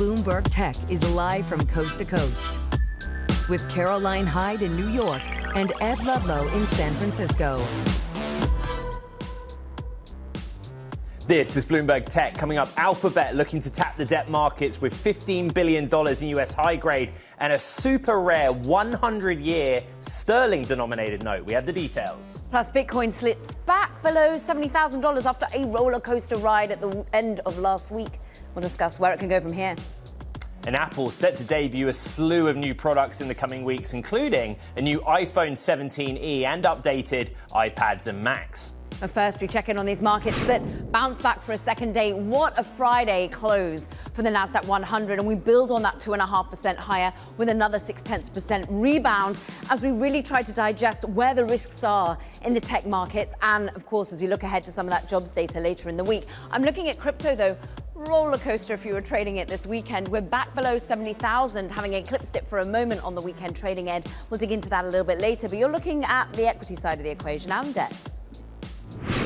Bloomberg Tech is live from coast to coast with Caroline Hyde in New York and Ed Ludlow in San Francisco. This is Bloomberg Tech. Coming up, Alphabet looking to tap the debt markets with $15 billion in US high grade and a super rare 100-year sterling-denominated note. We have the details. Plus, Bitcoin slips back below $70,000 after a roller coaster ride at the end of last week. We'll discuss where it can go from here. And Apple set to debut a slew of new products in the coming weeks, including a new iPhone 17e and updated iPads and Macs. But first, we check in on these markets that bounce back for a second day. What a Friday close for the Nasdaq 100, and we build on that 2.5% higher with another 0.6% rebound as we really try to digest where the risks are in the tech markets, and of course, as we look ahead to some of that jobs data later in the week. I'm looking at crypto though. Roller coaster if you were trading it this weekend. We're back below 70,000, having eclipsed it for a moment on the weekend trading, Ed. We'll dig into that a little bit later, but you're looking at the equity side of the equation and debt.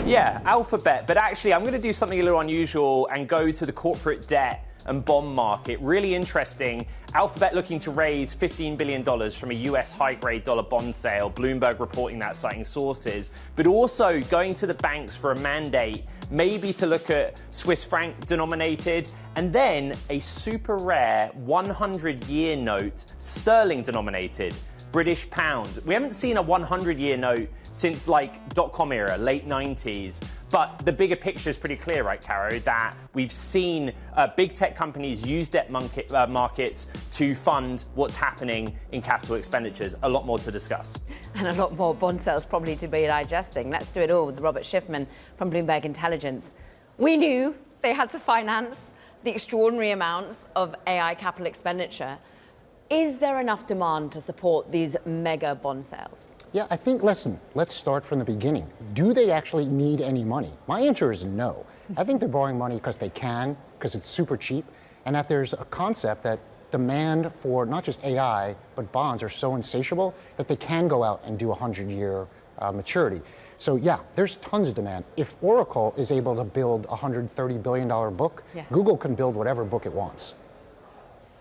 Yeah, Alphabet, but actually I'm going to do something a little unusual and go to the corporate debt and bond market. Really interesting. Alphabet looking to raise $15 billion from a US high-grade dollar bond sale. Bloomberg reporting that, citing sources. But also going to the banks for a mandate, maybe to look at Swiss franc denominated, and then a super rare 100-year note, sterling denominated. British pound. We haven't seen a 100-year note since like dot-com era, late 90s. But the bigger picture is pretty clear, right, Caro, that we've seen big tech companies use debt markets to fund what's happening in capital expenditures. A lot more to discuss. And a lot more bond sales probably to be digesting. Let's do it all with Robert Schiffman from Bloomberg Intelligence. We knew they had to finance the extraordinary amounts of AI capital expenditure. Is there enough demand to support these mega bond sales? Yeah, I think, listen, let's start from the beginning. Do they actually need any money? My answer is no. I think they're borrowing money because they can, because it's super cheap, and that there's a concept that demand for not just AI, but bonds are so insatiable that they can go out and do a 100-year maturity. So yeah, there's tons of demand. If Oracle is able to build a $130 billion book, yes, Google can build whatever book it wants.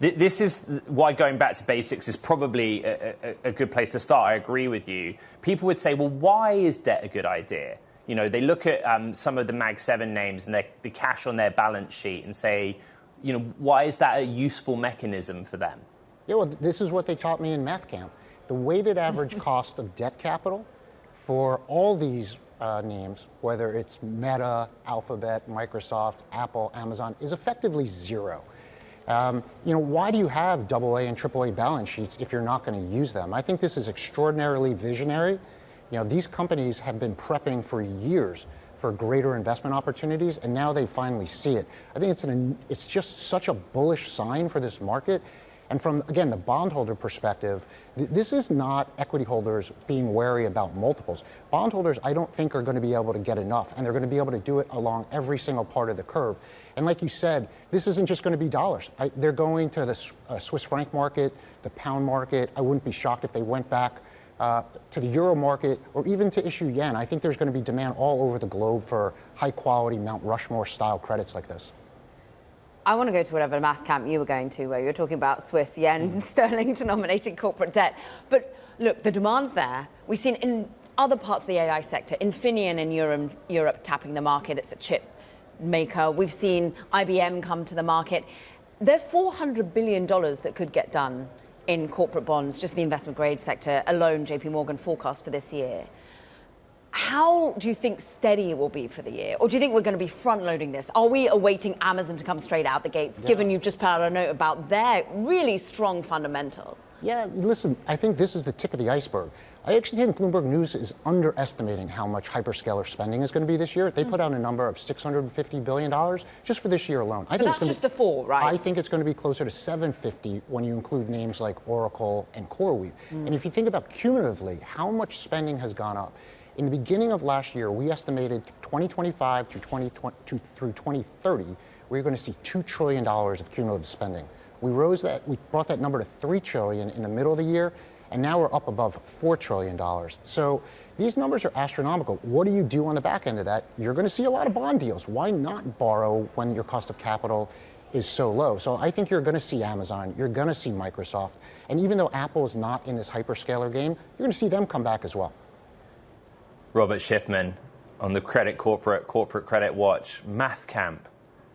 This is why going back to basics is probably a good place to start. I agree with you. People would say, well, why is debt a good idea? You know, they look at some of the Mag 7 names and the cash on their balance sheet and say, you know, why is that a useful mechanism for them? Yeah, well, this is what they taught me in math camp. The weighted average cost of debt capital for all these names, whether it's Meta, Alphabet, Microsoft, Apple, Amazon, is effectively zero. Why do you have AA and AAA balance sheets if you're not going to use them? I think this is extraordinarily visionary. You know, these companies have been prepping for years for greater investment opportunities, and now they finally see it. I think it's just such a bullish sign for this market. And from, again, the bondholder perspective, this is not equity holders being wary about multiples. Bondholders, I don't think, are going to be able to get enough, and they're going to be able to do it along every single part of the curve. And like you said, this isn't just going to be dollars. They're going to the Swiss franc market, the pound market. I wouldn't be shocked if they went back to the euro market or even to issue yen. I think there's going to be demand all over the globe for high-quality Mount Rushmore-style credits like this. I want to go to whatever math camp you were going to, where you're talking about Swiss yen, sterling-denominated corporate debt. But look, the demand's there. We've seen in other parts of the AI sector, Infineon in Europe tapping the market. It's a chip maker. We've seen IBM come to the market. There's $400 billion that could get done in corporate bonds, just the investment grade sector alone, JP Morgan forecast for this year. How do you think steady it will be for the year? Or do you think we're going to be front-loading this? Are we awaiting Amazon to come straight out the gates, given you've just put out a note about their really strong fundamentals? Yeah, listen, I think this is the tip of the iceberg. I actually think Bloomberg News is underestimating how much hyperscaler spending is going to be this year. They put out a number of $650 billion just for this year alone. I think that's just the four, right? I think it's going to be closer to $750 when you include names like Oracle and CoreWeave. And if you think about cumulatively how much spending has gone up, in the beginning of last year, we estimated 2025 through 2030, we're going to see $2 trillion of cumulative spending. We brought that number to $3 trillion in the middle of the year, and now we're up above $4 trillion. So these numbers are astronomical. What do you do on the back end of that? You're going to see a lot of bond deals. Why not borrow when your cost of capital is so low. So I think you're going to see Amazon, you're going to see Microsoft, and even though Apple is not in this hyperscaler game, you're going to see them come back as well. Robert Schiffman on the corporate credit watch. Math Camp,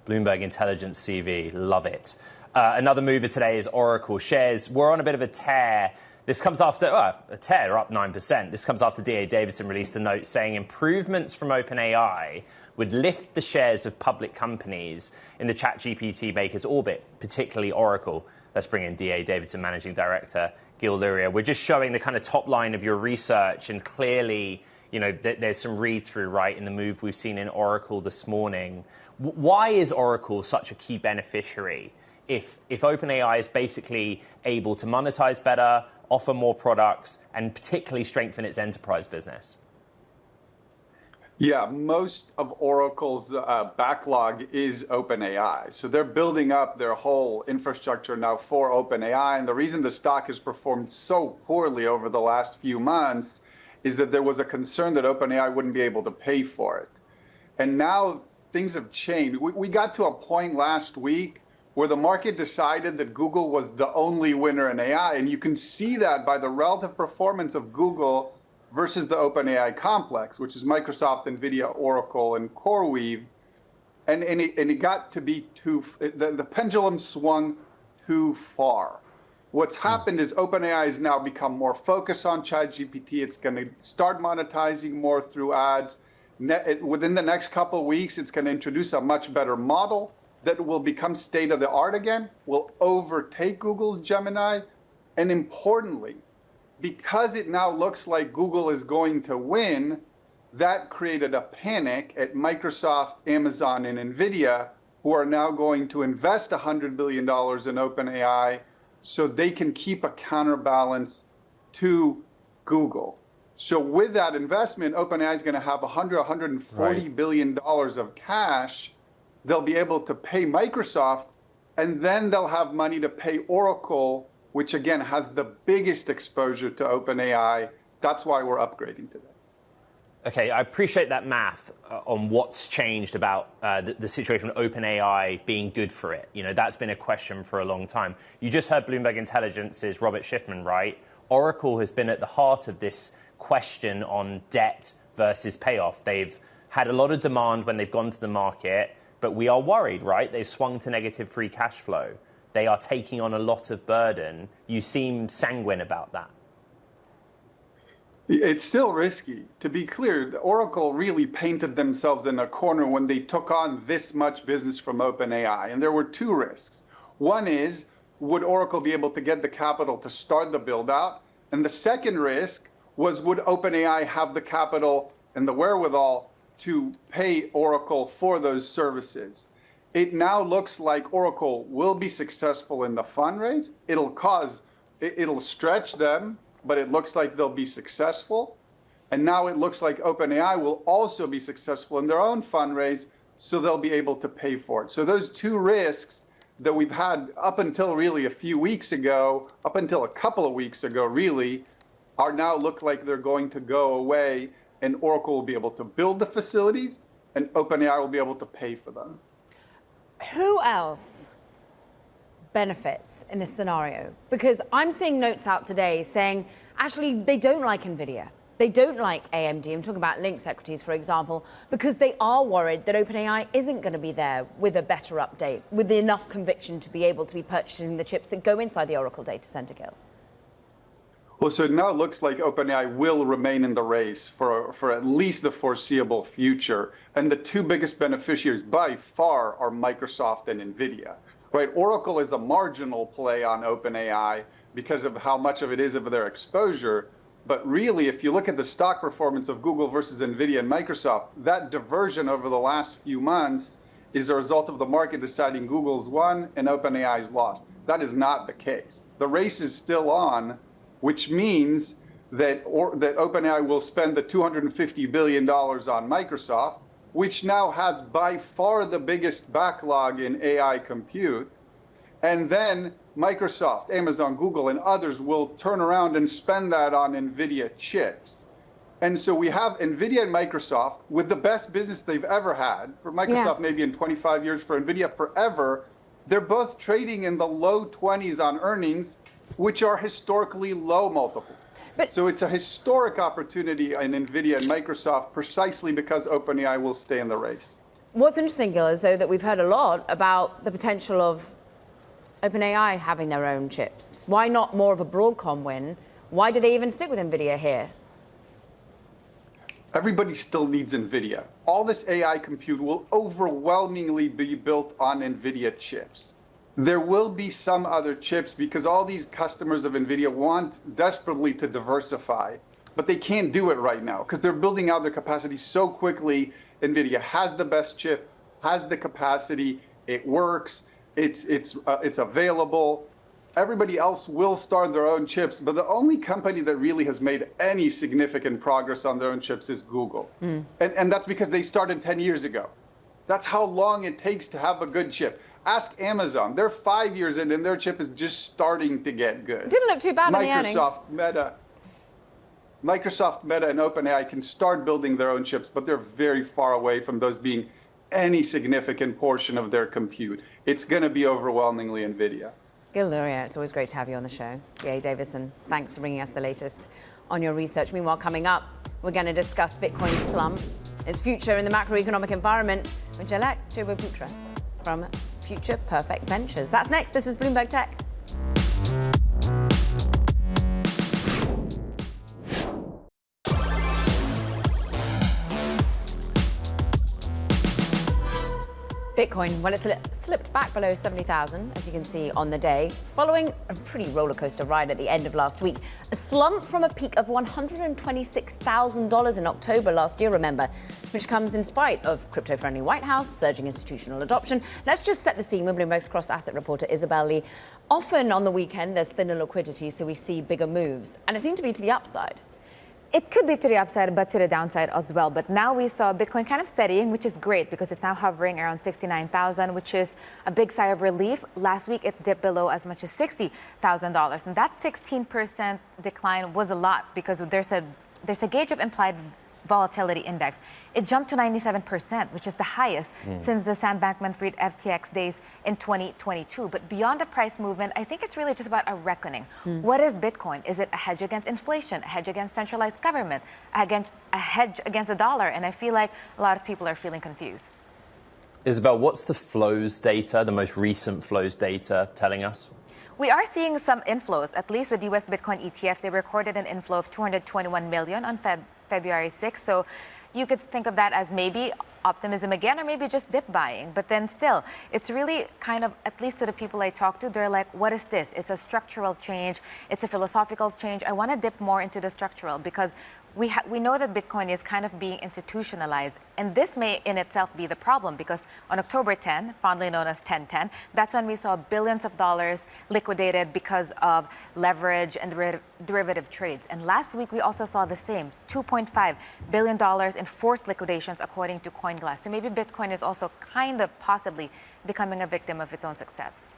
Bloomberg Intelligence CV, love it. Another mover today is Oracle. Shares were on a bit of a tear. This comes after a tear, up 9%. This comes after D.A. Davidson released a note saying improvements from OpenAI would lift the shares of public companies in the ChatGPT maker's orbit, particularly Oracle. Let's bring in D.A. Davidson Managing Director Gil Luria. We're just showing the kind of top line of your research, and clearly, you know, there's some read-through, right, in the move we've seen in Oracle this morning. Why is Oracle such a key beneficiary if OpenAI is basically able to monetize better, offer more products, and particularly strengthen its enterprise business? Yeah, most of Oracle's backlog is OpenAI. So they're building up their whole infrastructure now for OpenAI. And the reason the stock has performed so poorly over the last few months is that there was a concern that OpenAI wouldn't be able to pay for it. And now things have changed. We got to a point last week where the market decided that Google was the only winner in AI. And you can see that by the relative performance of Google versus the OpenAI complex, which is Microsoft, NVIDIA, Oracle, and CoreWeave. And it got to be the pendulum swung too far. What's happened is OpenAI has now become more focused on ChatGPT. It's going to start monetizing more through ads. Within the next couple of weeks, it's going to introduce a much better model that will become state of the art again, will overtake Google's Gemini. And importantly, because it now looks like Google is going to win, that created a panic at Microsoft, Amazon, and NVIDIA, who are now going to invest $100 billion in OpenAI so they can keep a counterbalance to Google. So with that investment, OpenAI is going to have $140 billion of cash. They'll be able to pay Microsoft, and then they'll have money to pay Oracle, which again has the biggest exposure to OpenAI. That's why we're upgrading today. Okay, I appreciate that math on what's changed about the situation with OpenAI being good for it. You know, that's been a question for a long time. You just heard Bloomberg Intelligence's Robert Schiffman, right? Oracle has been at the heart of this question on debt versus payoff. They've had a lot of demand when they've gone to the market, but we are worried, right? They've swung to negative free cash flow. They are taking on a lot of burden. You seem sanguine about that. It's still risky. To be clear, Oracle really painted themselves in a corner when they took on this much business from OpenAI. And there were two risks. One is, would Oracle be able to get the capital to start the build out? And the second risk was, would OpenAI have the capital and the wherewithal to pay Oracle for those services? It now looks like Oracle will be successful in the fundraise. It'll stretch them, but it looks like they'll be successful. And now it looks like OpenAI will also be successful in their own fundraise, so they'll be able to pay for it. So those two risks that we've had up until really a few weeks ago, up until a couple of weeks ago really, are now look like they're going to go away, and Oracle will be able to build the facilities and OpenAI will be able to pay for them. Who else benefits in this scenario? Because I'm seeing notes out today saying, actually, they don't like NVIDIA. They don't like AMD. I'm talking about Lynx equities, for example, because they are worried that OpenAI isn't going to be there with a better update, with enough conviction to be able to be purchasing the chips that go inside the Oracle data center, Gil. Well, so now it looks like OpenAI will remain in the race for at least the foreseeable future. And the two biggest beneficiaries by far are Microsoft and NVIDIA. Right? Oracle is a marginal play on OpenAI because of how much of it is of their exposure. But really, if you look at the stock performance of Google versus NVIDIA and Microsoft, that diversion over the last few months is a result of the market deciding Google's won and OpenAI's lost. That is not the case. The race is still on, which means that OpenAI will spend the $250 billion on Microsoft, which now has by far the biggest backlog in AI compute. And then Microsoft, Amazon, Google, and others will turn around and spend that on NVIDIA chips. And so we have NVIDIA and Microsoft with the best business they've ever had. For Microsoft, maybe in 25 years, for NVIDIA forever. They're both trading in the low 20s on earnings, which are historically low multiples. So it's a historic opportunity in NVIDIA and Microsoft precisely because OpenAI will stay in the race. What's interesting, Gil, is though that we've heard a lot about the potential of OpenAI having their own chips. Why not more of a Broadcom win? Why do they even stick with NVIDIA here? Everybody still needs NVIDIA. All this AI compute will overwhelmingly be built on NVIDIA chips. There will be some other chips because all these customers of NVIDIA want desperately to diversify, but they can't do it right now because they're building out their capacity so quickly. NVIDIA has the best chip, has the capacity, it works, it's available. Everybody else will start their own chips, but the only company that really has made any significant progress on their own chips is Google. And that's because they started 10 years ago. That's how long it takes to have a good chip. Ask Amazon. They're 5 years in, and their chip is just starting to get good. Didn't look too bad in the earnings. Microsoft, Meta, and OpenAI can start building their own chips, but they're very far away from those being any significant portion of their compute. It's going to be overwhelmingly NVIDIA. Gil Luria, it's always great to have you on the show. Yay, Davison, thanks for bringing us the latest on your research. Meanwhile, coming up, we're going to discuss Bitcoin's slump, its future in the macroeconomic environment, with Jalak Putra from Future Perfect Ventures. That's next. This is Bloomberg Tech. Bitcoin, well, it slipped back below 70,000, as you can see on the day, following a pretty roller coaster ride at the end of last week. A slump from a peak of $126,000 in October last year, remember, which comes in spite of crypto-friendly White House, surging institutional adoption. Let's just set the scene with Bloomberg's cross-asset reporter Isabel Lee. Often on the weekend, there's thinner liquidity, so we see bigger moves, and it seemed to be to the upside. It could be to the upside, but to the downside as well. But now we saw Bitcoin kind of steadying, which is great because it's now hovering around 69,000, which is a big sigh of relief. Last week, it dipped below as much as $60,000. And that 16% decline was a lot because there's a gauge of implied volatility index. It jumped to 97%, which is the highest since the Sam Bankman-Fried FTX days in 2022. But beyond the price movement, I think it's really just about a reckoning. What is Bitcoin? Is it a hedge against inflation, a hedge against centralized government, a hedge against the dollar? And I feel like a lot of people are feeling confused. Isabel, what's the flows data, the most recent flows data telling us? We are seeing some inflows, at least with U.S. Bitcoin ETFs. They recorded an inflow of 221 million on February 6th. So you could think of that as maybe optimism again, or maybe just dip buying. But then still, it's really kind of, at least to the people I talk to, they're like, what is this? It's a structural change. It's a philosophical change. I want to dip more into the structural because we know that Bitcoin is kind of being institutionalized. And this may in itself be the problem because on October 10, fondly known as 1010, that's when we saw billions of dollars liquidated because of leverage and derivative trades. And last week, we also saw the same, $2.5 billion in forced liquidations, according to CoinGlass. So maybe Bitcoin is also kind of possibly becoming a victim of its own success.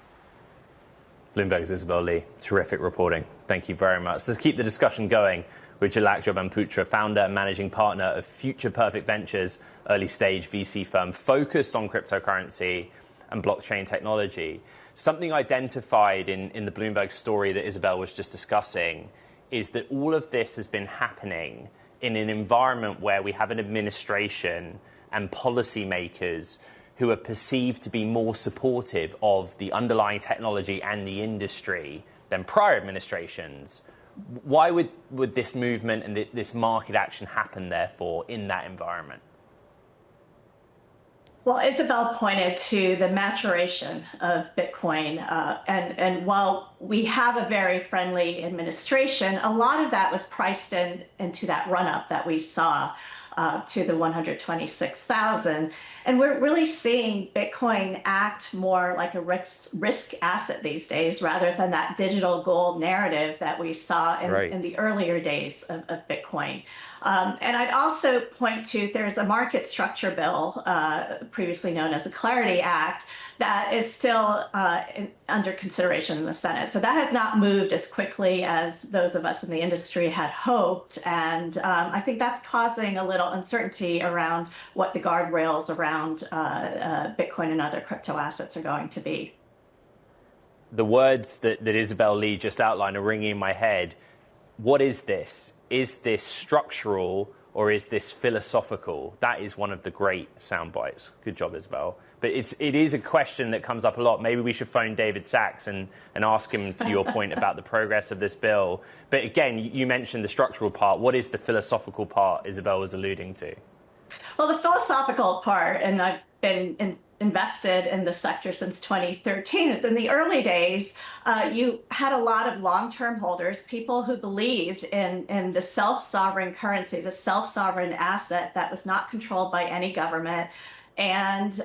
Bloomberg's Isabel Lee, terrific reporting. Thank you very much. Let's keep the discussion going with Jalak Putra, founder and managing partner of Future Perfect Ventures, early-stage VC firm focused on cryptocurrency and blockchain technology. Something identified in the Bloomberg story that Isabel was just discussing is that all of this has been happening in an environment where we have an administration and policymakers who are perceived to be more supportive of the underlying technology and the industry than prior administrations. Why would this movement and this market action happen, therefore, in that environment? Well, Isabel pointed to the maturation of Bitcoin. And while we have a very friendly administration, a lot of that was priced into that run-up that we saw to the 126,000. And we're really seeing Bitcoin act more like a risk asset these days, rather than that digital gold narrative that we saw in the earlier days of Bitcoin. And I'd also point to, there's a market structure bill, previously known as the Clarity Act, that is still under consideration in the Senate. So that has not moved as quickly as those of us in the industry had hoped. And I think that's causing a little uncertainty around what the guardrails around Bitcoin and other crypto assets are going to be. the words that Isabel Lee just outlined are ringing in my head. What is this? Is this structural or is this philosophical? That is one of the great sound bites. Good job, Isabel. But it is a question that comes up a lot. Maybe we should phone David Sachs and ask him, to your point, about the progress of this bill. But again, you mentioned the structural part. What is the philosophical part Isabel was alluding to? Well, the philosophical part, and I've been invested in the sector since 2013, is in the early days, you had a lot of long-term holders, people who believed in the self-sovereign currency, the self-sovereign asset that was not controlled by any government, and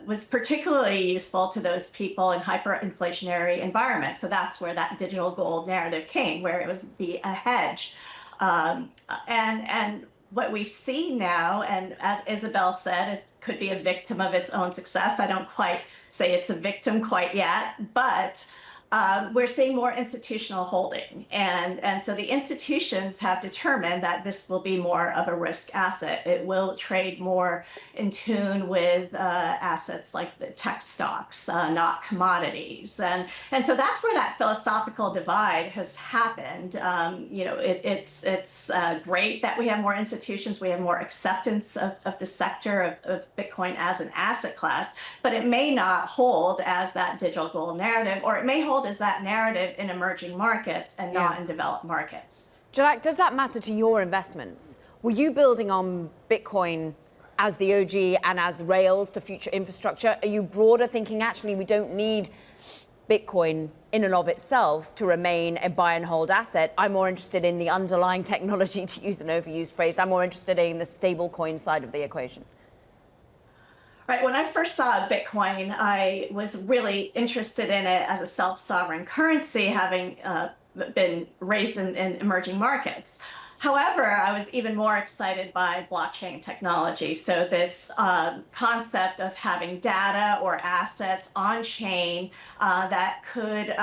was particularly useful to those people in hyperinflationary environments. So that's where that digital gold narrative came, where it was be a hedge. And what we've seen now, and as Isabel said, it could be a victim of its own success. I don't quite say it's a victim quite yet, but we're seeing more institutional holding. And so the institutions have determined that this will be more of a risk asset. It will trade more in tune with assets like the tech stocks, not commodities. And so that's where that philosophical divide has happened. It's great that we have more institutions. We have more acceptance of the sector of Bitcoin as an asset class, but it may not hold as that digital gold narrative, or it may hold as that narrative in emerging markets and not in developed markets. Jalak, does that matter to your investments? Were you building on Bitcoin as the OG and as rails to future infrastructure? Are you broader thinking, actually, we don't need Bitcoin in and of itself to remain a buy and hold asset? I'm more interested in the underlying technology, to use an overused phrase. I'm more interested in the stable coin side of the equation. Right. When I first saw Bitcoin, I was really interested in it as a self-sovereign currency, having been raised in emerging markets. However, I was even more excited by blockchain technology. So this concept of having data or assets on chain that could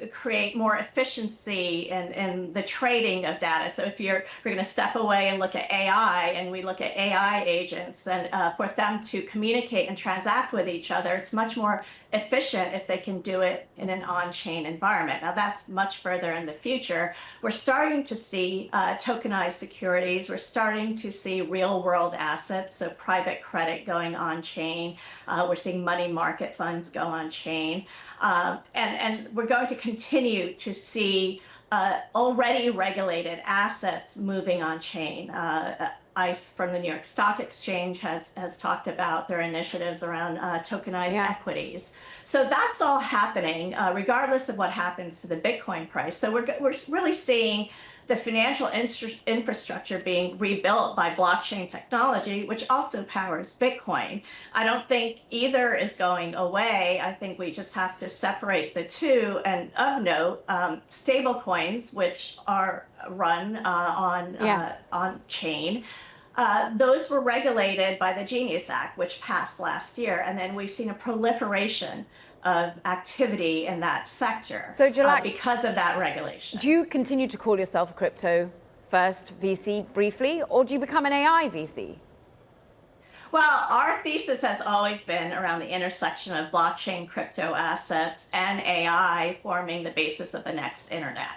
create more efficiency in the trading of data. So if we're going to step away and look at AI, and we look at AI agents, and for them to communicate and transact with each other, it's much more efficient if they can do it in an on-chain environment. Now that's much further in the future. We're starting to see tokenized securities. We're starting to see real-world assets, so private credit going on-chain. We're seeing money market funds go on-chain. And we're going to continue to see already regulated assets moving on-chain. ICE from the New York Stock Exchange has talked about their initiatives around tokenized equities. So that's all happening regardless of what happens to the Bitcoin price. So we're really seeing the financial infrastructure being rebuilt by blockchain technology, which also powers Bitcoin. I don't think either is going away. I think we just have to separate the two. And of note, stable coins, which are run on chain, those were regulated by the Genius Act, which passed last year. And then we've seen a proliferation of activity in that sector because of that regulation. Do you continue to call yourself a crypto first VC briefly, or do you become an AI VC? Well, our thesis has always been around the intersection of blockchain, crypto assets, and AI forming the basis of the next internet.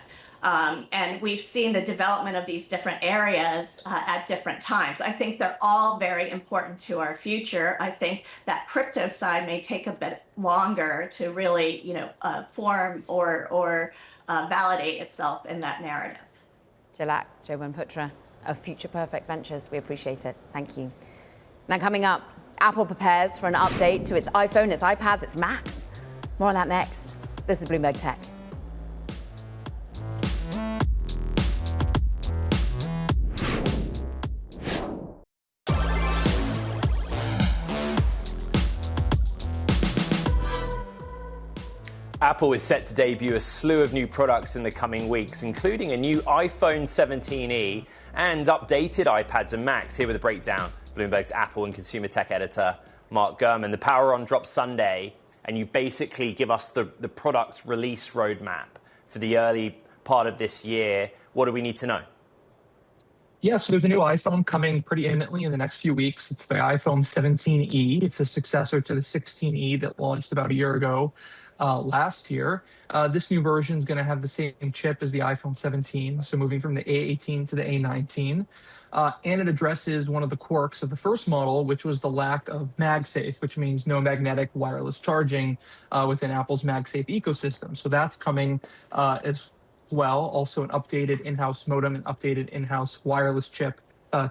And we've seen the development of these different areas at different times. I think they're all very important to our future. I think that crypto side may take a bit longer to really, form or validate itself in that narrative. Jalak Jobanputra of Future Perfect Ventures, we appreciate it. Thank you. Now coming up, Apple prepares for an update to its iPhone, its iPads, its Macs. More on that next. This is Bloomberg Tech. Apple is set to debut a slew of new products in the coming weeks, including a new iPhone 17e and updated iPads and Macs. Here with a breakdown, Bloomberg's Apple and consumer tech editor, Mark Gurman. The Power On drops Sunday, and you basically give us the product release roadmap for the early part of this year. What do we need to know? Yeah, so there's a new iPhone coming pretty imminently in the next few weeks. It's the iPhone 17e. It's a successor to the 16e that launched about a year ago last year. This new version is going to have the same chip as the iPhone 17, so moving from the A18 to the A19. And it addresses one of the quirks of the first model, which was the lack of MagSafe, which means no magnetic wireless charging within Apple's MagSafe ecosystem. So that's coming as well. Also an updated in-house modem and updated in-house wireless chip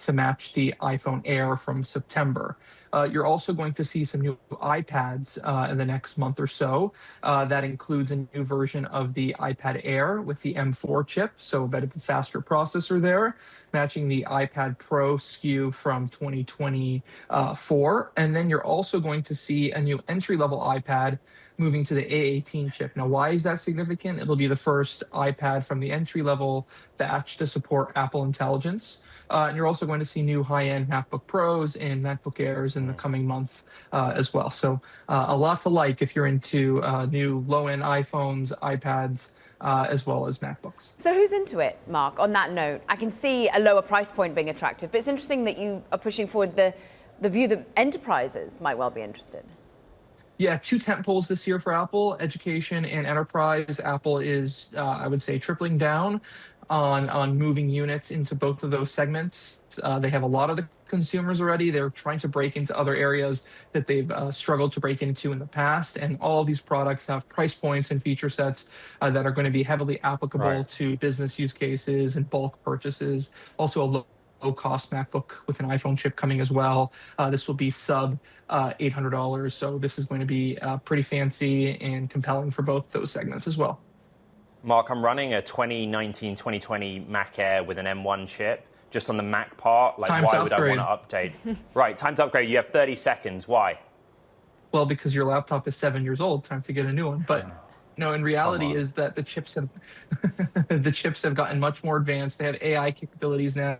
to match the iPhone Air from September. You're also going to see some new iPads in the next month or so. That includes a new version of the iPad Air with the M4 chip, so a bit of a faster processor there, matching the iPad Pro SKU from 2024. And then you're also going to see a new entry-level iPad moving to the A18 chip. Now, why is that significant? It'll be the first iPad from the entry-level batch to support Apple Intelligence. And you're also going to see new high-end MacBook Pros and MacBook Airs in the coming month as well. So a lot to like if you're into new low-end iPhones, iPads, as well as MacBooks. So who's into it, Mark? On that note, I can see a lower price point being attractive, but it's interesting that you are pushing forward the view that enterprises might well be interested. Yeah, two tentpoles this year for Apple, education and enterprise. Apple is, I would say, tripling down on moving units into both of those segments. They have a lot of the consumers already. They're trying to break into other areas that they've struggled to break into in the past. And all of these products have price points and feature sets that are going to be heavily applicable to business use cases and bulk purchases. Also a low-cost MacBook with an iPhone chip coming as well. This will be sub $800. So this is going to be pretty fancy and compelling for both those segments as well. Mark, I'm running a 2019-2020 Mac Air with an M1 chip. Just on the Mac part, like Time why to would upgrade. I want to update? Right, time to upgrade. You have 30 seconds. Why? Well, because your laptop is 7 years old. Time to get a new one. But no, in reality is that the chips have the chips have gotten much more advanced. They have AI capabilities now.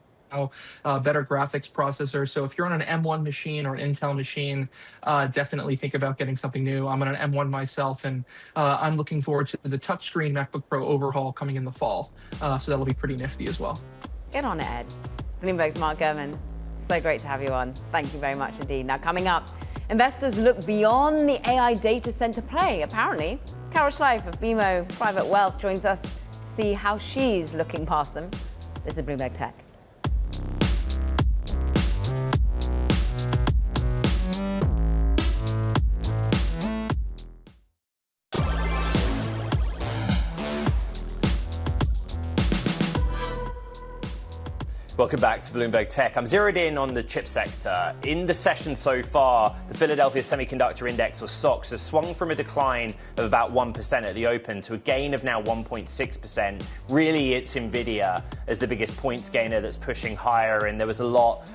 Better graphics processor. So if you're on an M1 machine or an Intel machine, definitely think about getting something new. I'm on an M1 myself, and I'm looking forward to the touchscreen MacBook Pro overhaul coming in the fall. So that'll be pretty nifty as well. Get on it, Ed. Bloomberg's Mark Gurman. So great to have you on. Thank you very much indeed. Now, coming up, investors look beyond the AI data center play. Apparently, Carol Schleif of BMO Private Wealth joins us to see how she's looking past them. This is Bloomberg Tech. Welcome back to Bloomberg Tech. I'm zeroed in on the chip sector. In the session so far, the Philadelphia Semiconductor Index, or SOX, has swung from a decline of about 1% at the open to a gain of now 1.6%. Really, it's Nvidia as the biggest points gainer that's pushing higher, and there was a lot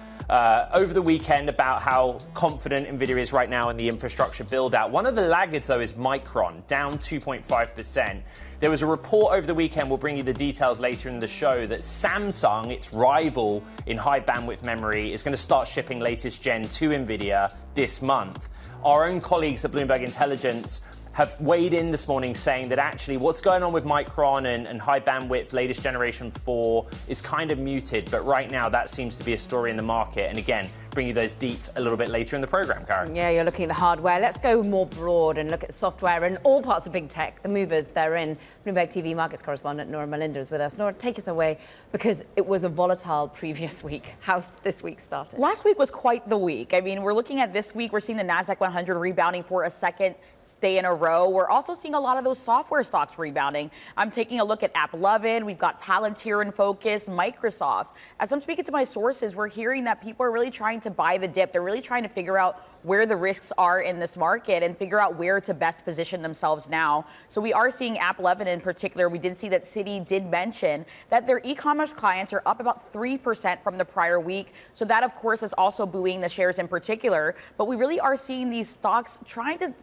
over the weekend about how confident Nvidia is right now in the infrastructure build-out. One of the laggards, though, is Micron, down 2.5%. There was a report over the weekend, we'll bring you the details later in the show, that Samsung, its rival in high bandwidth memory, is going to start shipping latest gen to Nvidia this month. Our own colleagues at Bloomberg Intelligence have weighed in this morning saying that actually what's going on with Micron and high bandwidth latest generation 4 is kind of muted, but right now that seems to be a story in the market. And again, bring you those deets a little bit later in the program, Karen. Yeah, you're looking at the hardware. Let's go more broad and look at software and all parts of big tech, the movers therein. Bloomberg TV markets correspondent Nora Melinda is with us. Nora, take us away, because it was a volatile previous week. How's this week started? Last week was quite the week. I mean, we're looking at this week, we're seeing the NASDAQ 100 rebounding for a second day in a row. We're also seeing a lot of those software stocks rebounding. I'm taking a look at AppLovin. We've got Palantir in focus, Microsoft. As I'm speaking to my sources, we're hearing that people are really trying to buy the dip. They're really trying to figure out where the risks are in this market and figure out where to best position themselves now. So we are seeing AppLovin in particular. We did see that Citi did mention that their e-commerce clients are up about 3% from the prior week. So that, of course, is also buoying the shares in particular. But we really are seeing these stocks trying to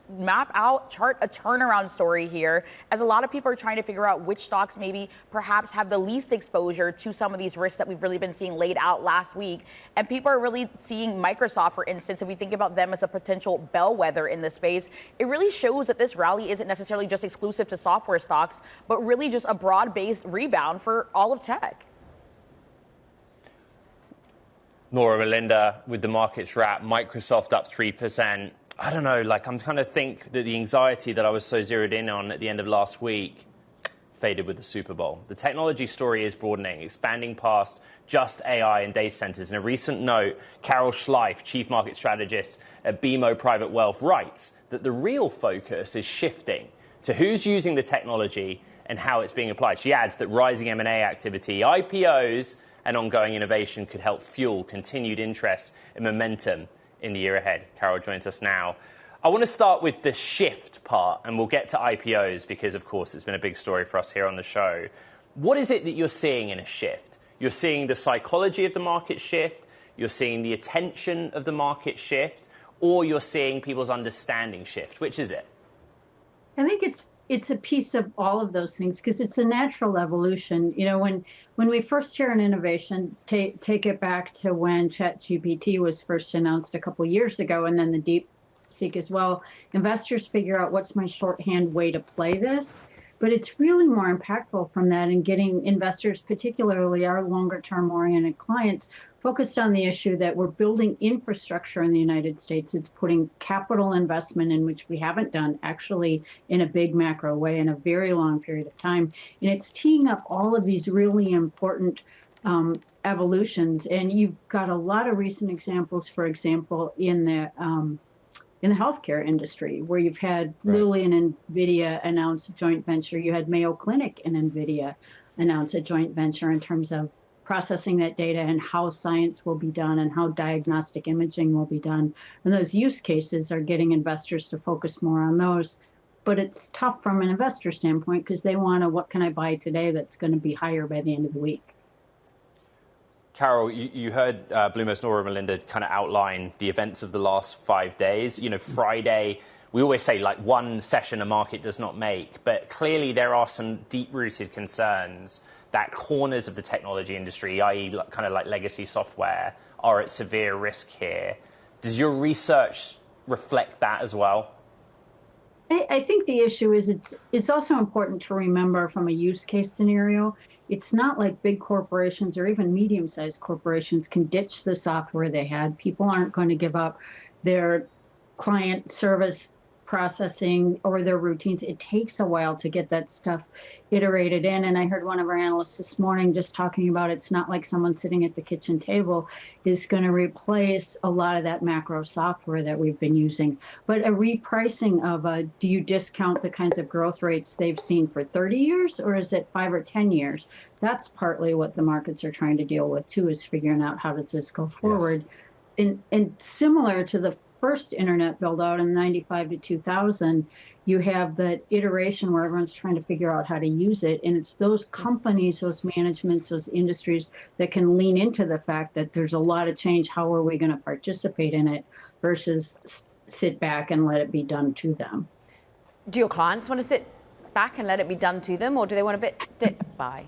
chart a turnaround story here, as a lot of people are trying to figure out which stocks maybe perhaps have the least exposure to some of these risks that we've really been seeing laid out last week. And people are really seeing Microsoft, for instance, if we think about them as a potential bellwether in this space, it really shows that this rally isn't necessarily just exclusive to software stocks, but really just a broad-based rebound for all of tech. Nora, Melinda, with the markets wrap, Microsoft up 3%. I don't know, like I'm kind of think that the anxiety that I was so zeroed in on at the end of last week faded with the Super Bowl. The technology story is broadening, expanding past just AI and data centers. In a recent note, Carol Schleif, chief market strategist at BMO Private Wealth, writes that the real focus is shifting to who's using the technology and how it's being applied. She adds that rising M&A activity, IPOs, and ongoing innovation could help fuel continued interest and momentum in the year ahead. Carol joins us now. I want to start with the shift part, and we'll get to IPOs because, of course, it's been a big story for us here on the show. What is it that you're seeing in a shift? You're seeing the psychology of the market shift, you're seeing the attention of the market shift, or you're seeing people's understanding shift? Which is it? I think it's a piece of all of those things because it's a natural evolution. You know, when we first hear an innovation, take it back to when ChatGPT was first announced a couple years ago, and then the DeepSeek as well. Investors figure out what's my shorthand way to play this, but it's really more impactful from that and getting investors, particularly our longer term oriented clients, focused on the issue that we're building infrastructure in the United States. It's putting capital investment in which we haven't done actually in a big macro way in a very long period of time. And it's teeing up all of these really important evolutions. And you've got a lot of recent examples, for example, in the healthcare industry, where you've had Lilly and NVIDIA announce a joint venture. You had Mayo Clinic and NVIDIA announce a joint venture in terms of processing that data and how science will be done and how diagnostic imaging will be done. And those use cases are getting investors to focus more on those. But it's tough from an investor standpoint because they want to, what can I buy today that's going to be higher by the end of the week? Carol, you heard Bloomberg's Nora Melinda kind of outline the events of the last 5 days. You know, Friday, we always say like one session a market does not make, but clearly there are some deep-rooted concerns that corners of the technology industry, i.e. kind of like legacy software, are at severe risk here. Does your research reflect that as well? I think the issue is it's also important to remember from a use case scenario, it's not like big corporations or even medium-sized corporations can ditch the software they had. People aren't going to give up their client service processing or their routines. It takes a while to get that stuff iterated in. And I heard one of our analysts this morning just talking about it's not like someone sitting at the kitchen table is going to replace a lot of that macro software that we've been using. But a repricing of do you discount the kinds of growth rates they've seen for 30 years or is it 5 or 10 years? That's partly what the markets are trying to deal with too, is figuring out how does this go forward. Yes. And similar to the first internet build out in 95 to 2000, you have that iteration where everyone's trying to figure out how to use it. And it's those companies, those managements, those industries that can lean into the fact that there's a lot of change. How are we going to participate in it versus sit back and let it be done to them? Do your clients want to sit back and let it be done to them, or do they want a bit dip by?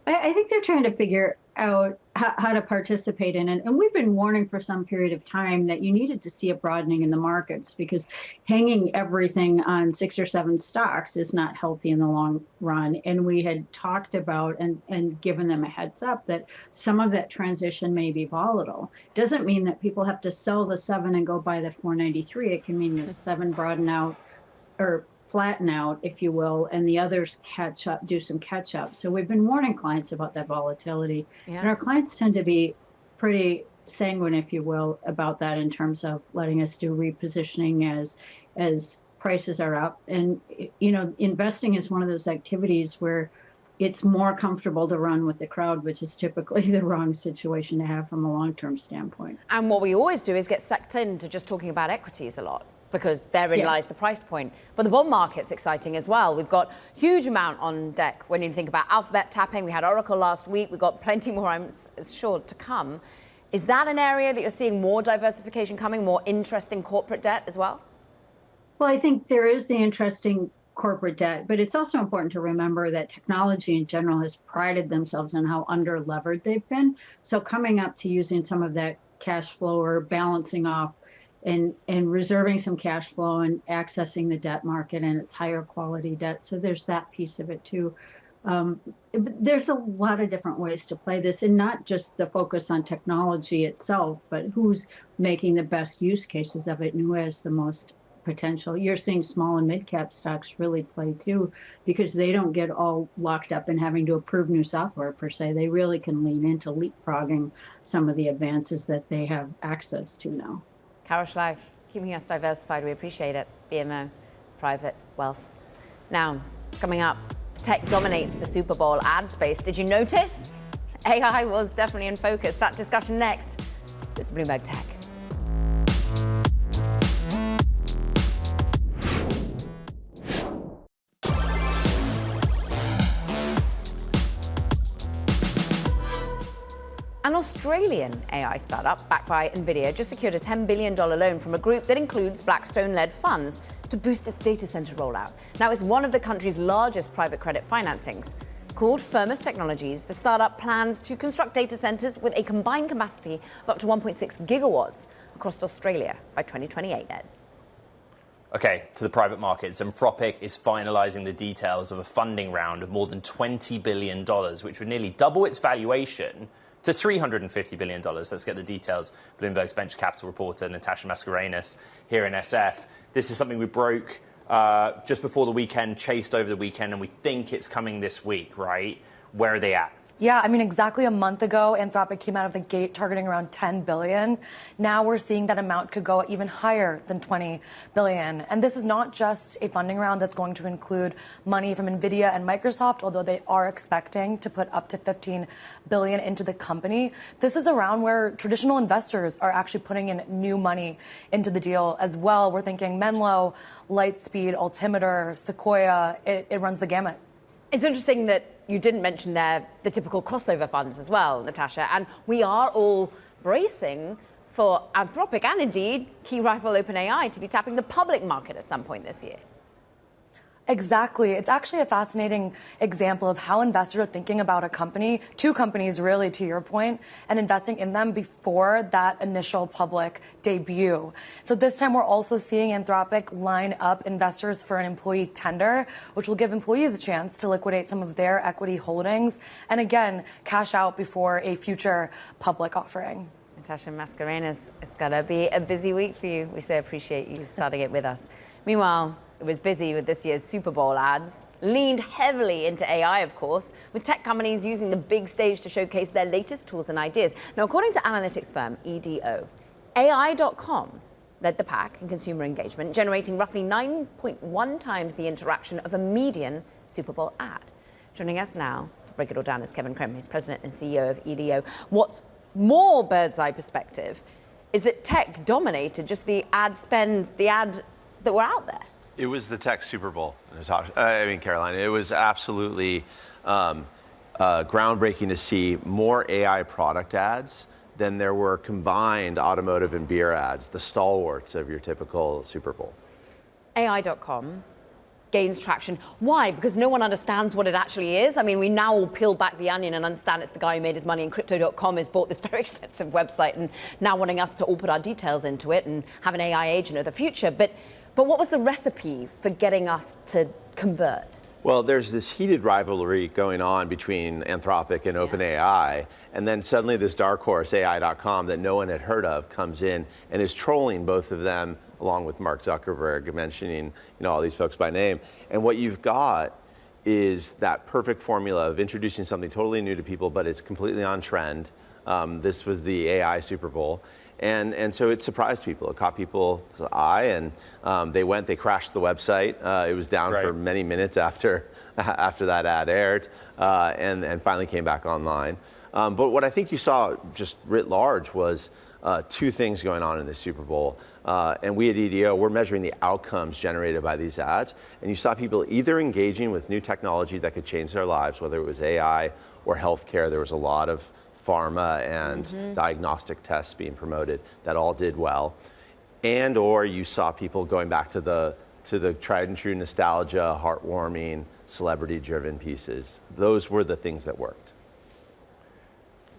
I think they're trying to figure out how to participate in it. And we've been warning for some period of time that you needed to see a broadening in the markets because hanging everything on 6 or 7 stocks is not healthy in the long run. And we had talked about and given them a heads up that some of that transition may be volatile. Doesn't mean that people have to sell the 7 and go buy the 493. It can mean the 7 broaden out or flatten out, if you will, and the others catch up, do some catch up. So we've been warning clients about that volatility. Yeah. And our clients tend to be pretty sanguine, if you will, about that in terms of letting us do repositioning as prices are up. And, you know, investing is one of those activities where it's more comfortable to run with the crowd, which is typically the wrong situation to have from a long-term standpoint. And what we always do is get sucked into just talking about equities a lot, because therein lies the price point. But the bond market's exciting as well. We've got huge amount on deck when you think about Alphabet tapping. We had Oracle last week. We've got plenty more, I'm sure, to come. Is that an area that you're seeing more diversification coming, more interesting corporate debt as well? Well, I think there is the interesting corporate debt, but it's also important to remember that technology in general has prided themselves on how under-levered they've been. So coming up to using some of that cash flow or balancing off and reserving some cash flow and accessing the debt market and its higher quality debt. So there's that piece of it too. There's a lot of different ways to play this, and not just the focus on technology itself, but who's making the best use cases of it and who has the most potential. You're seeing small and mid-cap stocks really play too, because they don't get all locked up in having to approve new software per se. They really can lean into leapfrogging some of the advances that they have access to now. Carol Schleif, keeping us diversified. We appreciate it. BMO, private wealth. Now, coming up, tech dominates the Super Bowl ad space. Did you notice? AI was definitely in focus. That discussion next. This is Bloomberg Tech. An Australian AI startup backed by NVIDIA just secured a $10 billion loan from a group that includes Blackstone-led funds to boost its data center rollout. Now, it's one of the country's largest private credit financings. Called Firmus Technologies, the startup plans to construct data centers with a combined capacity of up to 1.6 gigawatts across Australia by 2028, Ed. Okay, to the private markets. Anthropic is finalizing the details of a funding round of more than $20 billion, which would nearly double its valuation to $350 billion. Let's get the details. Bloomberg's venture capital reporter, Natasha Mascarenhas, here in SF. This is something we broke just before the weekend, chased over the weekend, and we think it's coming this week, right? Where are they at? Yeah, I mean, exactly a month ago, Anthropic came out of the gate targeting around 10 billion. Now we're seeing that amount could go even higher than 20 billion. And this is not just a funding round that's going to include money from NVIDIA and Microsoft, although they are expecting to put up to 15 billion into the company. This is a round where traditional investors are actually putting in new money into the deal as well. We're thinking Menlo, Lightspeed, Altimeter, Sequoia. It runs the gamut. It's interesting that you didn't mention there the typical crossover funds as well, Natasha, and we are all bracing for Anthropic and indeed key rival OpenAI to be tapping the public market at some point this year. Exactly. It's actually a fascinating example of how investors are thinking about a company, two companies really, to your point, and investing in them before that initial public debut. So this time we're also seeing Anthropic line up investors for an employee tender, which will give employees a chance to liquidate some of their equity holdings and again, cash out before a future public offering. Natasha Mascarenhas, it's got to be a busy week for you. We so appreciate you starting it with us. Meanwhile, it was busy with this year's Super Bowl ads, leaned heavily into AI, of course, with tech companies using the big stage to showcase their latest tools and ideas. Now, according to analytics firm EDO, AI.com led the pack in consumer engagement, generating roughly 9.1 times the interaction of a median Super Bowl ad. Joining us now to break it all down is Kevin Krim, who's president and CEO of EDO. What's more bird's eye perspective is that tech dominated just the ad spend, the ad that were out there. It was the tech Super Bowl, Natasha. Caroline. It was absolutely groundbreaking to see more AI product ads than there were combined automotive and beer ads, the stalwarts of your typical Super Bowl. AI.com gains traction. Why? Because no one understands what it actually is. I mean, we now all peel back the onion and understand it's the guy who made his money in crypto.com has bought this very expensive website and now wanting us to all put our details into it and have an AI agent of the future. But what was the recipe for getting us to convert? Well, there's this heated rivalry going on between Anthropic and OpenAI, and then suddenly this dark horse, AI.com, that no one had heard of, comes in and is trolling both of them, along with Mark Zuckerberg, mentioning all these folks by name. And what you've got is that perfect formula of introducing something totally new to people, but it's completely on trend. This was the AI Super Bowl. And so it surprised people. It caught people's eye, and they crashed the website. It was down for many minutes after that ad aired, and finally came back online. But what I think you saw just writ large was two things going on in the Super Bowl. And we at EDO, we're measuring the outcomes generated by these ads. And you saw people either engaging with new technology that could change their lives, whether it was AI or healthcare. There was a lot of pharma and diagnostic tests being promoted that all did well, and or you saw people going back to the tried and true nostalgia, heartwarming, celebrity-driven pieces. Those were the things that worked.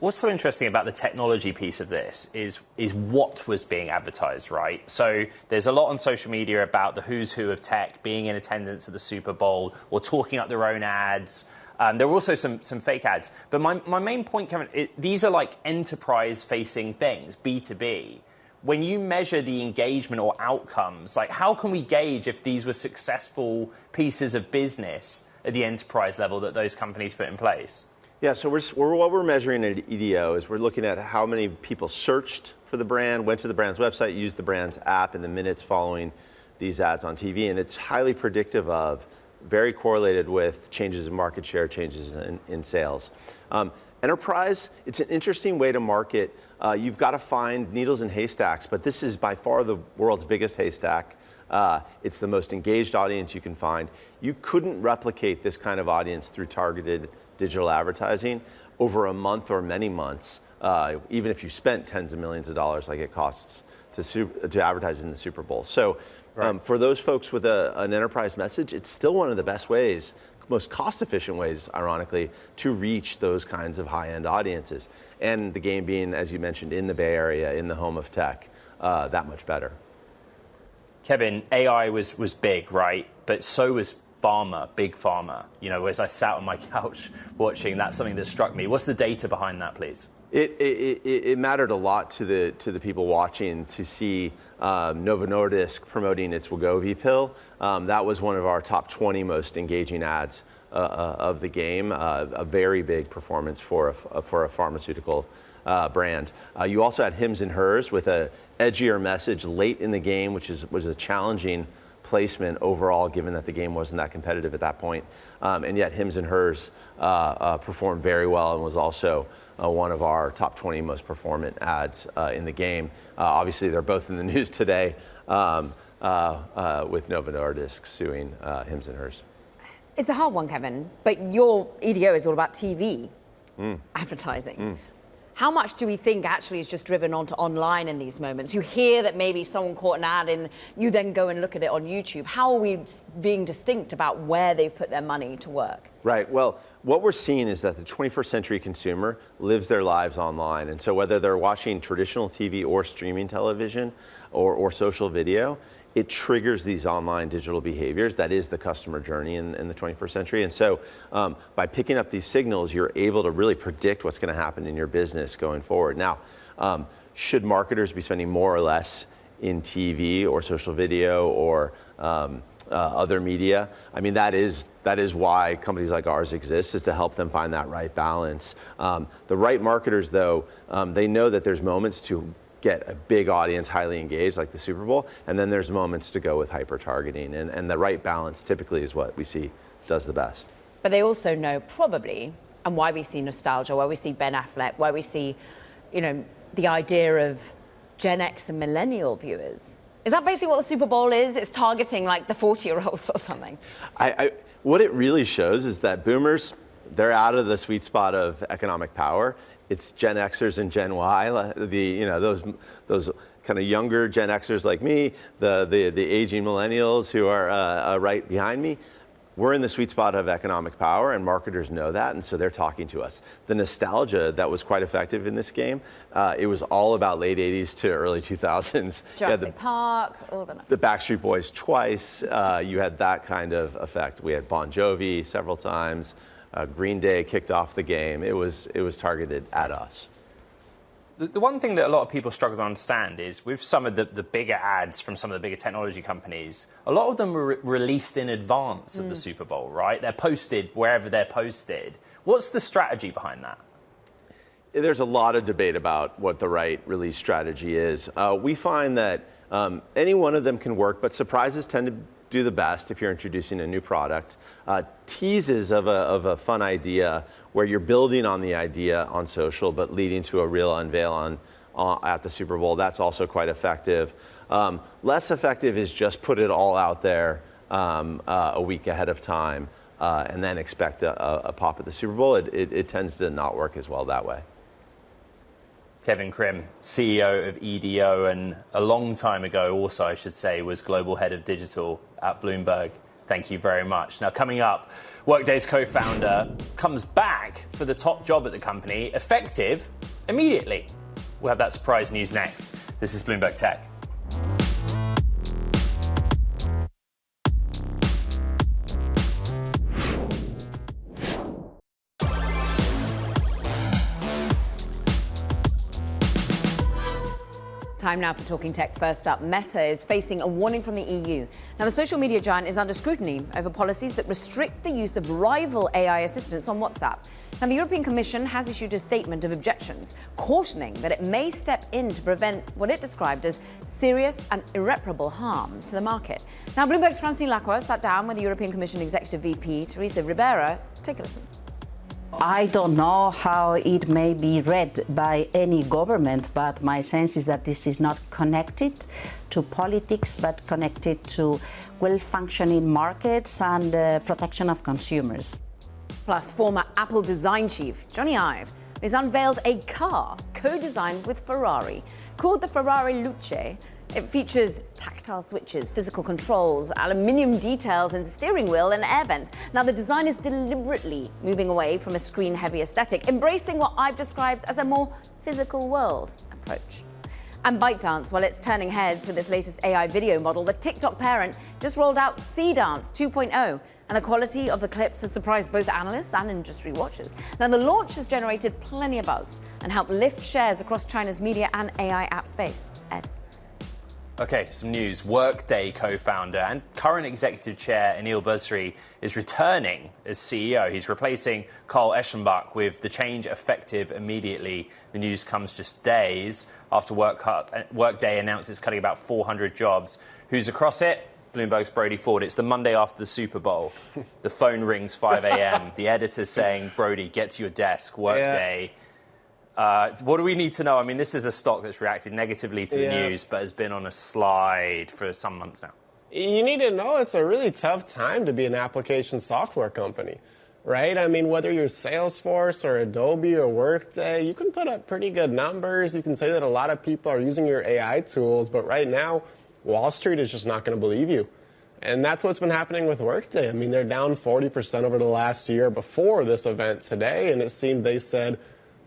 What's so interesting about the technology piece of this is what was being advertised, right? So there's a lot on social media about the who's who of tech being in attendance at the Super Bowl or talking up their own ads. There were also some fake ads. But my main point, Kevin, these are like enterprise-facing things, B2B. When you measure the engagement or outcomes, like how can we gauge if these were successful pieces of business at the enterprise level that those companies put in place? Yeah, so what we're measuring at EDO is we're looking at how many people searched for the brand, went to the brand's website, used the brand's app in the minutes following these ads on TV, and it's highly predictive of, very correlated with changes in market share, changes in sales. Enterprise, it's an interesting way to market. You've got to find needles in haystacks, but this is by far the world's biggest haystack. It's the most engaged audience you can find. You couldn't replicate this kind of audience through targeted digital advertising over a month or many months, even if you spent tens of millions of dollars like it costs to advertise in the Super Bowl. So for those folks with an enterprise message, it's still one of the best ways, most cost-efficient ways, ironically, to reach those kinds of high-end audiences. And the game being, as you mentioned, in the Bay Area, in the home of tech, that much better. Kevin, AI was big, right? But so was pharma, big pharma. You know, as I sat on my couch watching, that's something that struck me. What's the data behind that, please? It mattered a lot to the people watching to see Novo Nordisk promoting its Wegovy pill. That was one of our top 20 most engaging ads of the game. A very big performance for a pharmaceutical brand. You also had Hims and Hers with a edgier message late in the game, which was a challenging placement overall, given that the game wasn't that competitive at that point. And yet Hims and Hers performed very well and was also one of our top 20 most performant ads in the game. Obviously, they're both in the news today with Novo Nordisk suing Hims and Hers. It's a hard one, Kevin, but your EDO is all about TV advertising. How much do we think actually is just driven onto online in these moments? You hear that maybe someone caught an ad and you then go and look at it on YouTube. How are we being distinct about where they've put their money to work? Right. Well, what we're seeing is that the 21st century consumer lives their lives online. And so whether they're watching traditional TV or streaming television or social video, it triggers these online digital behaviors. That is the customer journey in the 21st century. And so by picking up these signals, you're able to really predict what's going to happen in your business going forward. Now, should marketers be spending more or less in TV or social video or other media? I mean, that is why companies like ours exist, is to help them find that right balance. The right marketers, though, they know that there's moments to get a big audience highly engaged, like the Super Bowl, and then there's moments to go with hyper-targeting, and the right balance typically is what we see does the best. But they also know probably, and why we see nostalgia, why we see Ben Affleck, why we see, you know, the idea of Gen X and millennial viewers. Is that basically what the Super Bowl is? It's targeting like the 40-year-olds or something? What it really shows is that boomers, they're out of the sweet spot of economic power. It's Gen Xers and Gen Y, those kind of younger Gen Xers like me, the aging millennials who are right behind me. We're in the sweet spot of economic power, and marketers know that, and so they're talking to us. The nostalgia that was quite effective in this game, it was all about late 80s to early 2000s. Jurassic Park, all the Backstreet Boys twice. You had that kind of effect. We had Bon Jovi several times. Green Day kicked off the game. It was targeted at us. The one thing that a lot of people struggle to understand is with some of the bigger ads from some of the bigger technology companies, a lot of them were released in advance of the Super Bowl, right? They're posted wherever they're posted. What's the strategy behind that? There's a lot of debate about what the right release strategy is. We find that any one of them can work, but surprises tend to do the best if you're introducing a new product. Teases of a fun idea where you're building on the idea on social but leading to a real unveil at the Super Bowl, that's also quite effective. Less effective is just put it all out there a week ahead of time and then expect a pop at the Super Bowl. It tends to not work as well that way. Kevin Krim, CEO of EDO, and a long time ago also, I should say, was Global Head of Digital at Bloomberg. Thank you very much. Now, coming up, Workday's co-founder comes back for the top job at the company, effective immediately. We'll have that surprise news next. This is Bloomberg Tech. Time now for Talking Tech. First up, Meta is facing a warning from the EU. Now, the social media giant is under scrutiny over policies that restrict the use of rival AI assistants on WhatsApp. Now, the European Commission has issued a statement of objections, cautioning that it may step in to prevent what it described as serious and irreparable harm to the market. Now, Bloomberg's Francine Lacroix sat down with the European Commission Executive VP, Teresa Ribera. Take a listen. I don't know how it may be read by any government, but my sense is that this is not connected to politics, but connected to well-functioning markets and the protection of consumers. Plus, former Apple design chief Johnny Ive has unveiled a car co-designed with Ferrari called the Ferrari Luce. It features tactile switches, physical controls, aluminium details in the steering wheel and air vents. Now, the design is deliberately moving away from a screen-heavy aesthetic, embracing what Ive describes as a more physical world approach. And ByteDance, well, it's turning heads with its latest AI video model. The TikTok parent just rolled out C-Dance 2.0, and the quality of the clips has surprised both analysts and industry watchers. Now, the launch has generated plenty of buzz and helped lift shares across China's media and AI app space. Ed. Okay, some news. Workday co-founder and current executive chair Anil Basri is returning as CEO. He's replacing Carl Eschenbach with the change effective immediately. The news comes just days after Workday announced it's cutting about 400 jobs. Who's across it? Bloomberg's Brody Ford. It's the Monday after the Super Bowl. The phone rings 5 a.m. The editor's saying, Brody, get to your desk, Workday. Yeah. What do we need to know? I mean, this is a stock that's reacted negatively to the news, but has been on a slide for some months now. You need to know it's a really tough time to be an application software company, right? I mean, whether you're Salesforce or Adobe or Workday, you can put up pretty good numbers. You can say that a lot of people are using your AI tools, but right now, Wall Street is just not going to believe you. And that's what's been happening with Workday. I mean, they're down 40% over the last year before this event today, and it seemed they said,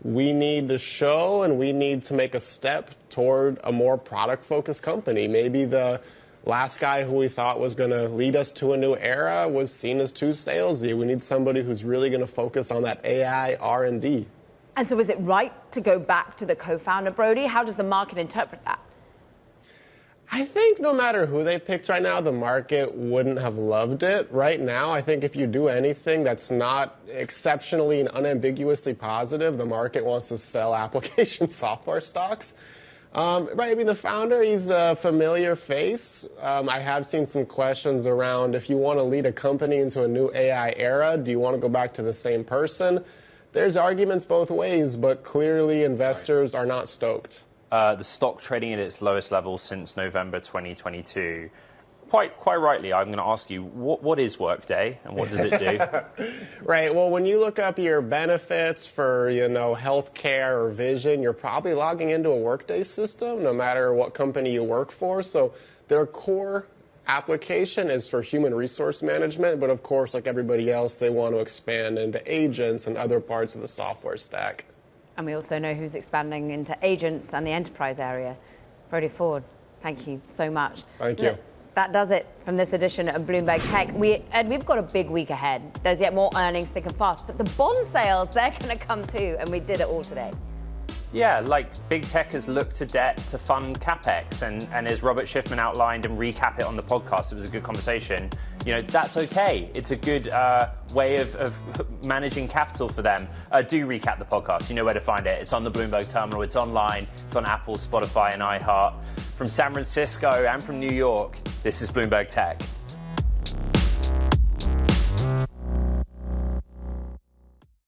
we need to show and we need to make a step toward a more product-focused company. Maybe the last guy who we thought was going to lead us to a new era was seen as too salesy. We need somebody who's really going to focus on that AI R&D. And so is it right to go back to the co-founder, Brody? How does the market interpret that? I think no matter who they picked right now, the market wouldn't have loved it. Right now, I think if you do anything that's not exceptionally and unambiguously positive, the market wants to sell application software stocks. Right, I mean, the founder, he's a familiar face. I have seen some questions around if you want to lead a company into a new AI era, do you want to go back to the same person? There's arguments both ways, but clearly investors are not stoked. The stock trading at its lowest level since November 2022. Quite rightly, I'm going to ask you, what is Workday and what does it do? Right. Well, when you look up your benefits for, healthcare or vision, you're probably logging into a Workday system, no matter what company you work for. So their core application is for human resource management. But of course, like everybody else, they want to expand into agents and other parts of the software stack. And we also know who's expanding into agents and the enterprise area. Brody Ford, thank you so much. Thank you. That does it from this edition of Bloomberg Tech. Ed, we've got a big week ahead. There's yet more earnings thick and fast, but the bond sales, they're going to come too, and we did it all today. Yeah, like big tech has looked to debt to fund capex, and as Robert Schiffman outlined and recap it on the podcast, it was a good conversation. That's okay. It's a good way of managing capital for them. Do recap the podcast. You know where to find it. It's on the Bloomberg terminal. It's online. It's on Apple, Spotify, and iHeart. From San Francisco and from New York, this is Bloomberg Tech.